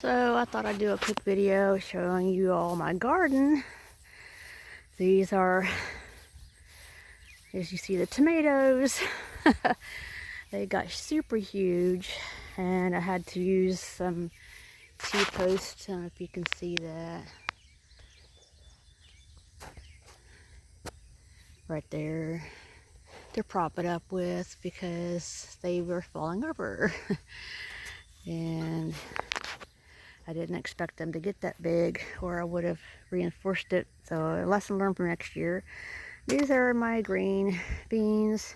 So I thought I'd do a quick video showing you all my garden. These are, as you see, the tomatoes. They got super huge and I had to use some T-posts. I don't know if you can see that. Right there. To prop it up with because they were falling over. And I didn't expect them to get that big or I would have reinforced it. So a lesson learned from next year. These are my green beans.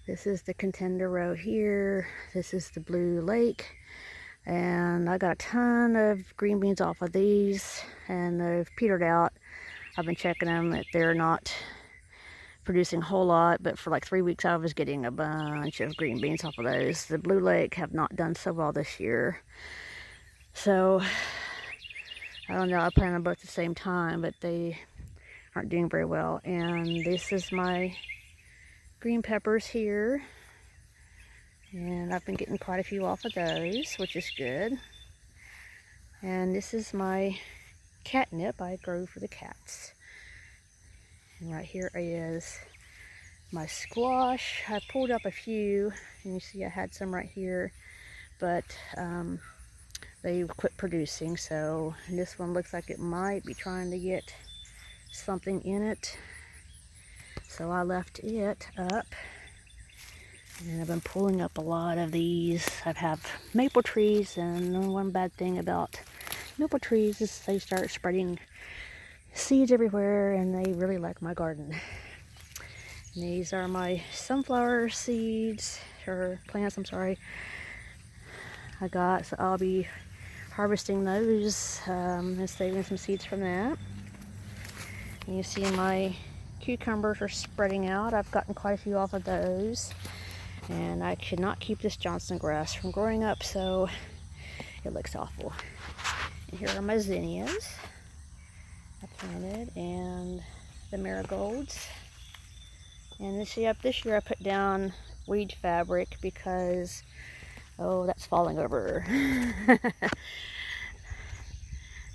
This is the contender row here. This is the Blue Lake. And I got a ton of green beans off of these and they've petered out. I've been checking them that they're not producing a whole lot, but for like 3 weeks I was getting a bunch of green beans off of those. The Blue Lake have not done so well this year. So I don't know, I planted them both at the same time, but they aren't doing very well. And this is my green peppers here. And I've been getting quite a few off of those, which is good. And this is my catnip I grow for the cats. And right here is my squash. I pulled up a few, and you see I had some right here, but they quit producing. So this one looks like it might be trying to get something in it. So I left it up. And I've been pulling up a lot of these. I have maple trees, and one bad thing about maple trees is they start spreading seeds everywhere, and they really like my garden. And these are my sunflower seeds, or plants, I'm sorry. I got, so I'll be harvesting those and saving some seeds from that. And you see my cucumbers are spreading out. I've gotten quite a few off of those. And I could not keep this Johnson grass from growing up, so it looks awful. And here are my zinnias I planted, and the marigolds. And this year I put down weed fabric because, oh, that's falling over.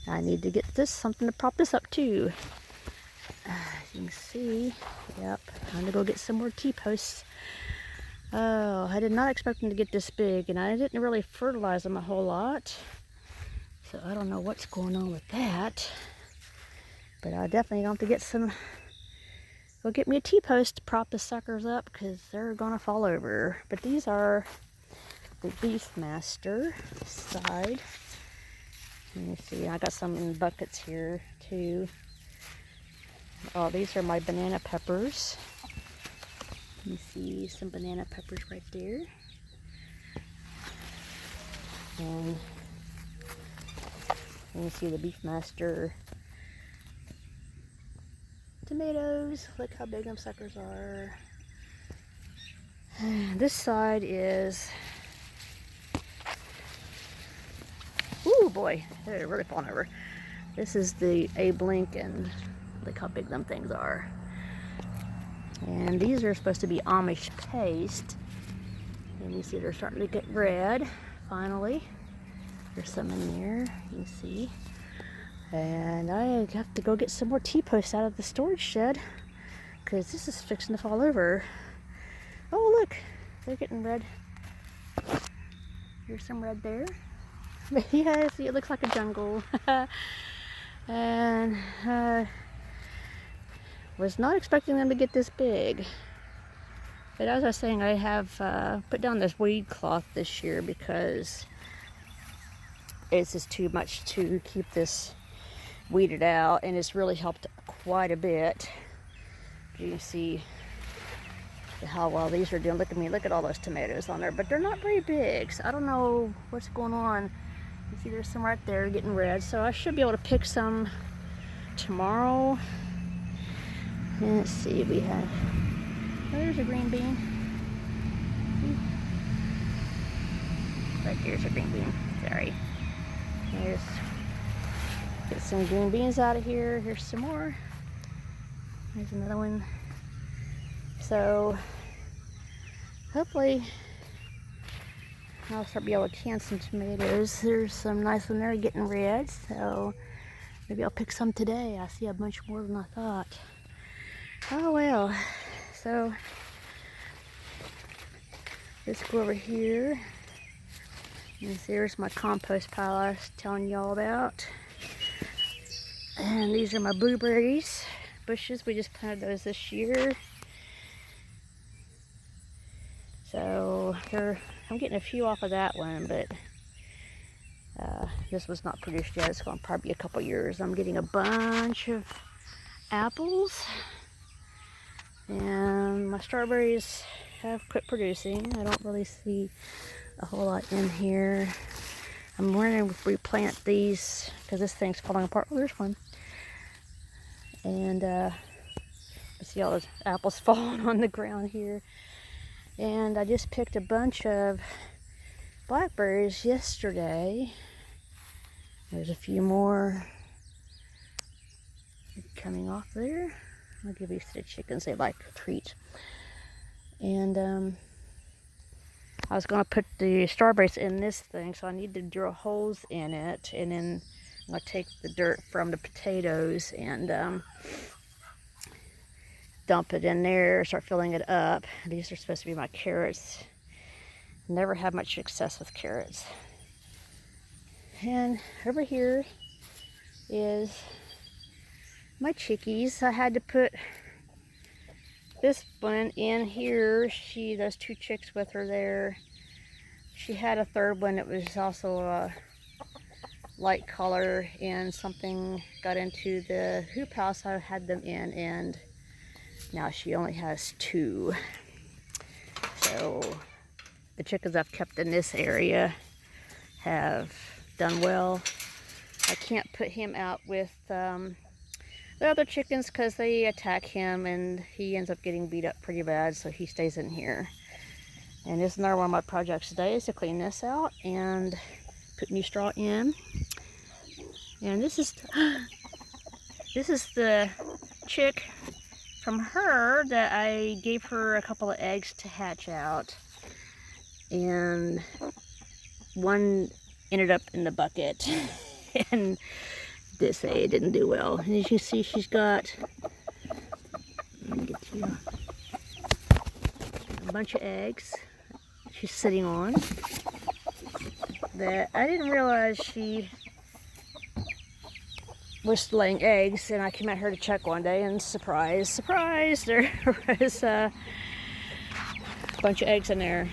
I need to get this, something to prop this up too. As you can see, yep, I'm gonna go get some more T-posts. Oh, I did not expect them to get this big, and I didn't really fertilize them a whole lot. So I don't know what's going on with that. But I definitely have to get some, go get me a T-post to prop the suckers up because they're going to fall over. But these are the Beefmaster side. Let me see, I got some in buckets here too. Oh, these are my banana peppers. You see some banana peppers right there. And you see the Beefmaster tomatoes. Look how big them suckers are. This side is, ooh boy, they're really falling over. This is the Abe Lincoln. Look how big them things are. And these are supposed to be Amish paste. And you see they're starting to get red, finally. There's some in there, you can see. And I have to go get some more T-posts out of the storage shed because this is fixing to fall over. Oh look, they're getting red. There's some red there. Yeah, see, it looks like a jungle. And was not expecting them to get this big. But as I was saying, I have put down this weed cloth this year because it's just too much to keep this weeded out, and it's really helped quite a bit. You can see how well these are doing. Look at me, look at all those tomatoes on there, but they're not very big, so I don't know what's going on. You see there's some right there getting red, so I should be able to pick some tomorrow. And let's see, we have, oh, there's a green bean. Right there's a green bean, sorry. There's, get some green beans out of here. Here's some more. There's another one. So hopefully I'll start be able to can some tomatoes. There's some nice one there getting red, so maybe I'll pick some today. I see a bunch more than I thought. Oh well, so let's go over here. And there's my compost pile I was telling y'all about. And these are my blueberries bushes. We just planted those this year. So I'm getting a few off of that one, but this was not produced yet. It's going to probably be a couple years. I'm getting a bunch of apples. And my strawberries have quit producing. I don't really see a whole lot in here. I'm wondering if we plant these, because this thing's falling apart. Oh, there's one. And I see all those apples falling on the ground here. And I just picked a bunch of blackberries yesterday. There's a few more coming off there. I'll give these to the chickens. They like a treat. And I was going to put the strawberries in this thing, so I need to drill holes in it, and then I'm going to take the dirt from the potatoes and dump it in there, start filling it up. These are supposed to be my carrots. Never had much success with carrots. And over here is my chickies. I had to put this one in here. Those two chicks with her there. She had a third one that was also a light color, and something got into the hoop house I had them in, and now she only has two. So the chickens I've kept in this area have done well. I can't put him out with the other chickens because they attack him and he ends up getting beat up pretty bad, so he stays in here. And this is another one of my projects today, is to clean this out and put new straw in. And this is the chick from her that I gave her a couple of eggs to hatch out, and one ended up in the bucket and it didn't do well. And as you see, she's got, let me get you a bunch of eggs she's sitting on that I didn't realize she was laying eggs, and I came out here to check one day, and surprise, surprise, there was a bunch of eggs in there.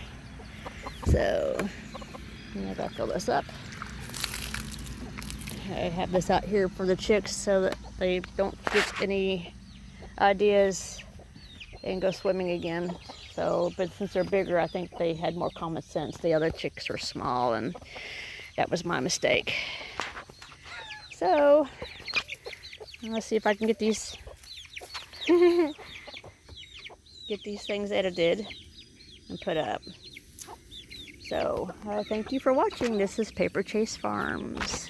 So I gotta fill this up. I have this out here for the chicks so that they don't get any ideas and go swimming again. So, but since they're bigger, I think they had more common sense. The other chicks were small, and that was my mistake. So let's see if I can get these things edited and put up. So thank you for watching. This is Paper Chase Farms.